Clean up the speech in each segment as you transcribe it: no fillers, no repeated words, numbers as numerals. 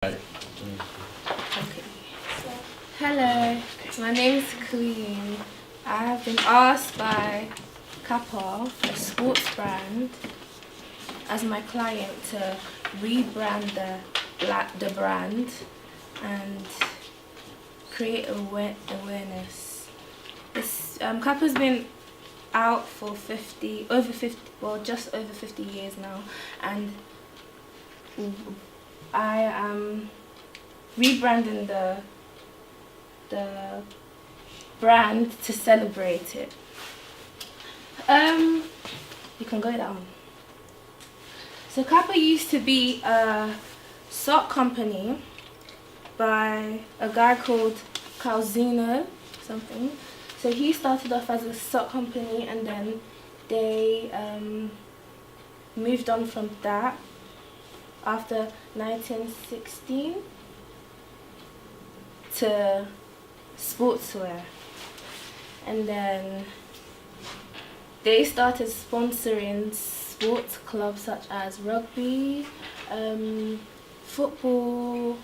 Right. Okay. Hello, my name is Queen. I have been asked by Kappa, a sports brand, as my client to rebrand the brand and create awareness. This Kappa's been out for just over 50 years now, and I am rebranding the brand to celebrate it. You can go down. So Kappa used to be a sock company by a guy called Calzino something. So he started off as a sock company, and then they moved on from that after 1916 to sportswear, and then they started sponsoring sports clubs such as rugby, football,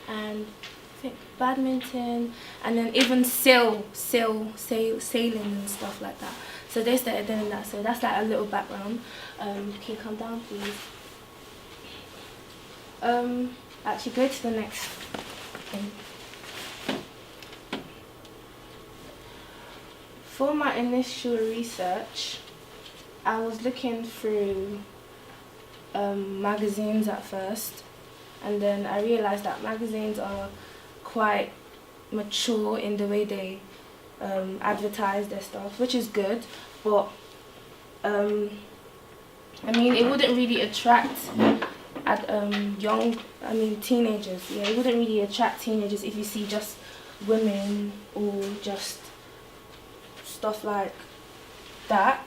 and I think badminton, and then even sailing and stuff like that. So they started doing that. So that's like a little background. Can you come down, please? Actually, go to the next thing. For my initial research, I was looking through magazines at first, and then I realized that magazines are quite mature in the way they advertise their stuff, which is good, but I mean, it wouldn't really attract teenagers. Yeah, it wouldn't really attract teenagers if you see just women or just stuff like that.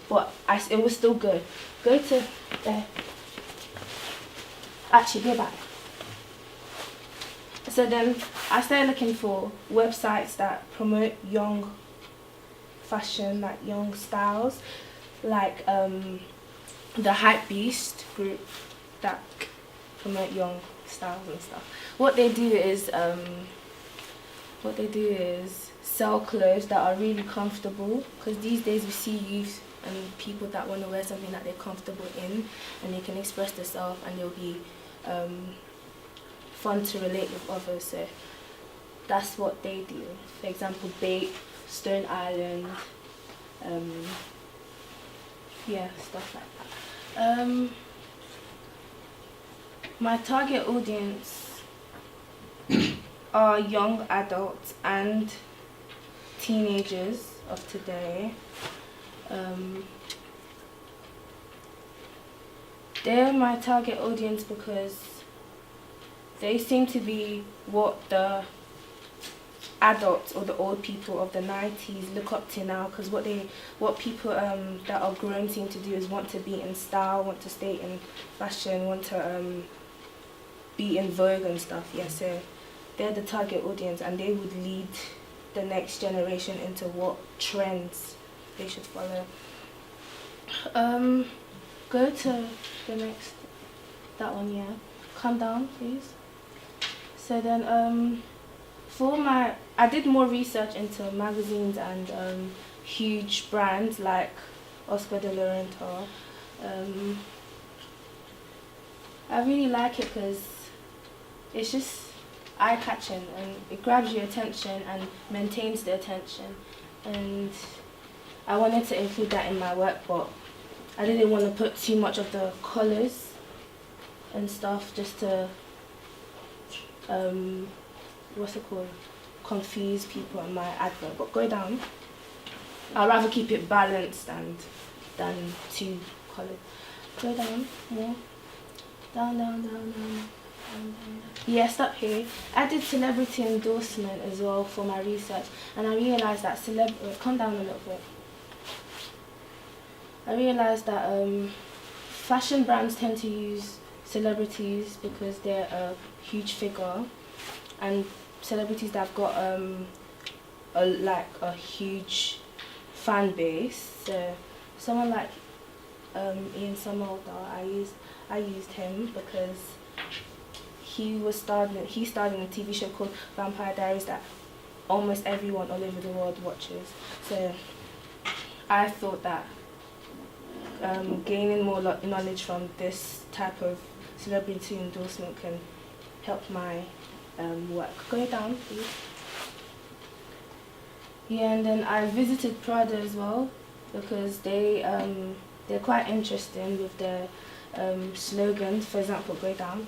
But it was still good. Go to there. Actually, go back. So then I started looking for websites that promote young fashion, like young styles, like the Hype Beast group that promote young styles and stuff. What they do is sell clothes that are really comfortable, because these days we see youth and people that want to wear something that they're comfortable in, and they can express themselves, and they'll be fun to relate with others. So that's what they do. For example, Bape, Stone Island, yeah, stuff like that. My target audience are young adults and teenagers of today. They're my target audience because they seem to be what the adults or the old people of the 90s look up to now, because what people that are grown seem to do is want to be in style, want to stay in fashion, want to be in vogue and stuff. Yeah, so they're the target audience, and they would lead the next generation into what trends they should follow. Go to the next, that one, yeah. Come down, please. So then, I did more research into magazines and huge brands like Oscar de la Renta. I really like it because it's just eye-catching, and it grabs your attention and maintains the attention. And I wanted to include that in my work, but I didn't want to put too much of the colours and stuff just to confuse people in my advert. But go down. I'd rather keep it balanced than too coloured. Go down more. Down. Yeah, stop here. I did celebrity endorsement as well for my research, and I realised that come down a little bit. I realised that fashion brands tend to use celebrities because they're a huge figure, and celebrities that have got a huge fan base. So someone like Ian Somerhalder, I used him because he starred in a TV show called Vampire Diaries that almost everyone all over the world watches. So I thought that gaining more knowledge from this type of celebrity endorsement can help my work. Go down, please. Yeah, and then I visited Prada as well because they're quite interesting with their slogans. For example, go down.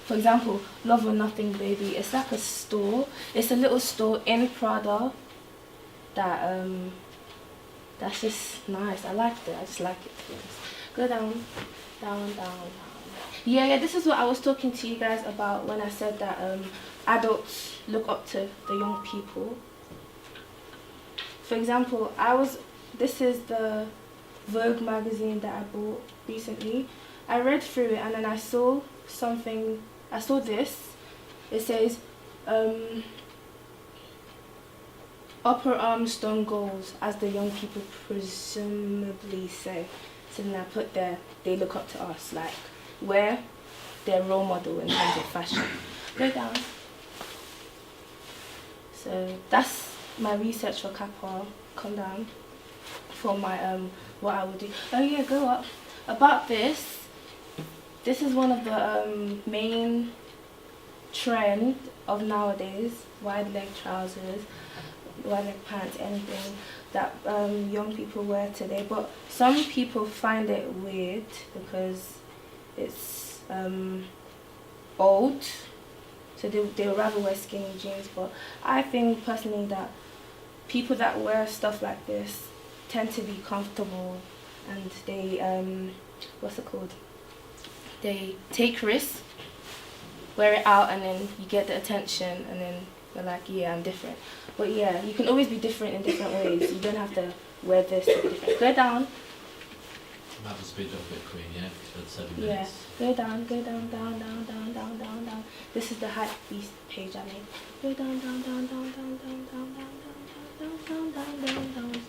For example, Love or Nothing Baby. It's like a store. It's a little store in Prada that that's just nice. I liked it. I just like it. Go down, down, down. Yeah, this is what I was talking to you guys about when I said that adults look up to the young people. For example, this is the Vogue magazine that I bought recently. I read through it and then I saw this. It says, upper Armstrong goals, as the young people presumably say. So then I put there, they look up to us, like we're their role model in terms of fashion. Go down. So that's my research for Kappa. Come down. For my what I would do. Oh yeah, go up. About this is one of the main trend of nowadays. Wide leg trousers, wide leg pants, anything that young people wear today. But some people find it weird because it's old, so they would rather wear skinny jeans. But I think personally that people that wear stuff like this tend to be comfortable and they they take risks, wear it out, and then you get the attention, and then you're like, yeah, I'm different. But yeah, you can always be different in different ways. You don't have to wear this to be different. Go down. Have to speed up a bit, Queen, yeah? Because we're at 7 Yeah, minutes. go down, down, down, down, down, down, down. This is the Hype Beast page I made. Go down, down, down, down, down, down, down, down, down, down, down, down, down, down.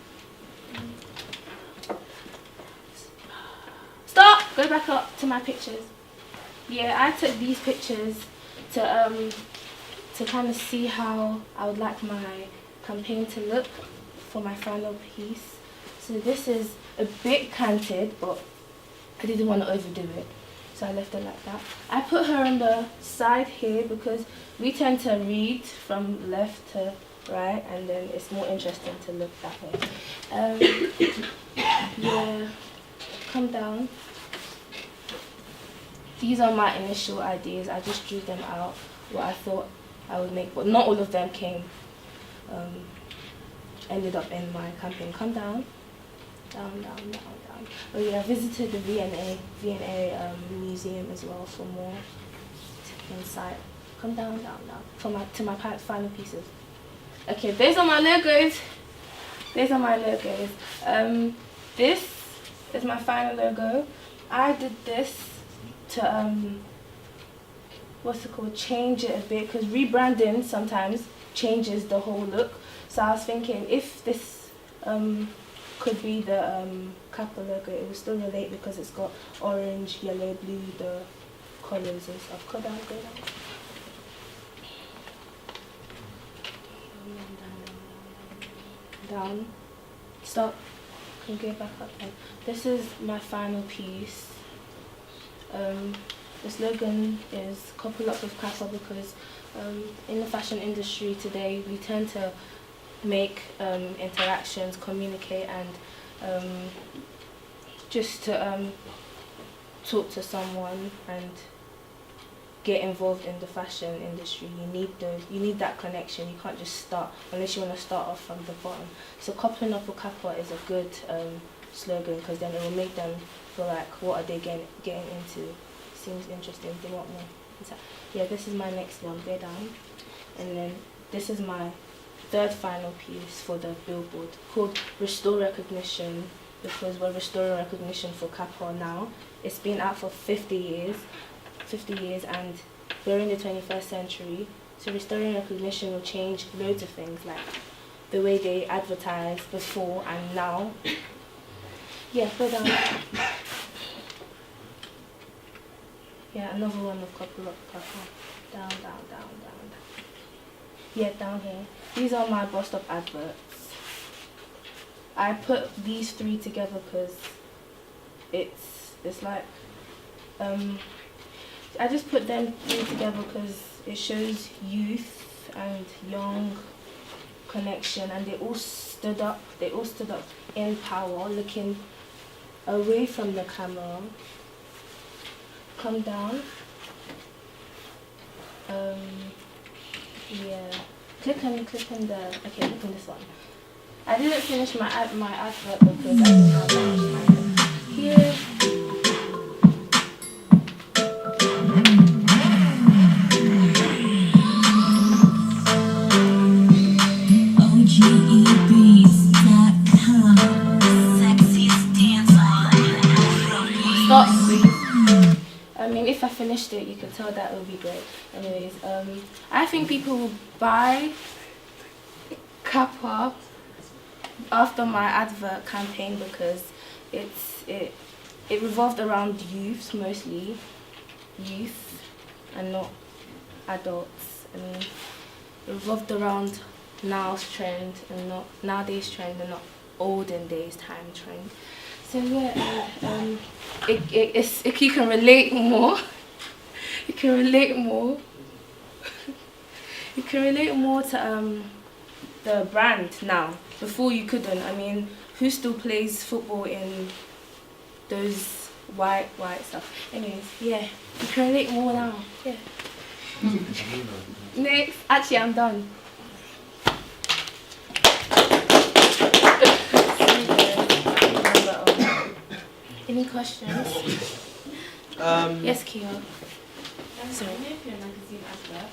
Stop! Go back up to my pictures. Yeah, I took these pictures to kind of see how I would like my campaign to look for my final piece. So this is a bit canted, but I didn't want to overdo it, so I left it like that. I put her on the side here because we tend to read from left to right, and then it's more interesting to look that way. Yeah, come down. These are my initial ideas. I just drew them out, what I thought I would make, but not all of them ended up in my campaign. Come down, down, down, down, down. Oh yeah, I visited the V&A museum as well for more insight. Come down, down, down, to my final pieces. Okay, those are my logos. These are my logos. This is my final logo. I did this to change it a bit, because rebranding sometimes changes the whole look. So I was thinking if this could be the Kappa logo, it will still relate because it's got orange, yellow, blue, the colours and stuff. Go down, go down. Down. Stop. Can you go back up then? This is my final piece. The slogan is couple up with Kappa because in the fashion industry today we tend to make interactions, communicate, and just to talk to someone and get involved in the fashion industry. You need that connection. You can't just start unless you want to start off from the bottom. So coupling up with Kappa is a good slogan because then it will make them feel like what are they getting into. Seems interesting. They want more. Yeah, this is my next one. Go down, and then this is my third final piece for the billboard called Restore Recognition, because we're restoring recognition for Kappa now. It's been out for 50 years, and we're in the 21st century. So restoring recognition will change loads of things, like the way they advertise before and now. Yeah, go down. Yeah, another one of Couple Up Papa. Down, down, down, down, down. Yeah, down here. These are my bus stop adverts. I put these three together because it's like I just put them three together because it shows youth and young connection, and they all stood up in power, looking away from the camera. Come down. Yeah. Click on the click on this one. I didn't finish my advert because I didn't have that much time. Here. Stop, please. I mean, if I finished it, you could tell that it would be great. Anyways, I think people will buy Kappa after my advert campaign because it revolved around youths, mostly youth and not adults. I mean, it revolved around now's trend and not nowadays trend and not olden days time trend. So yeah, you can relate more. You can relate more. You can relate more to the brand now. Before you couldn't. I mean, who still plays football in those white stuff? Anyways, yeah, you can relate more now. Yeah. Next, actually, I'm done. Any questions? Yes, Kia. Sorry. Magazine advert.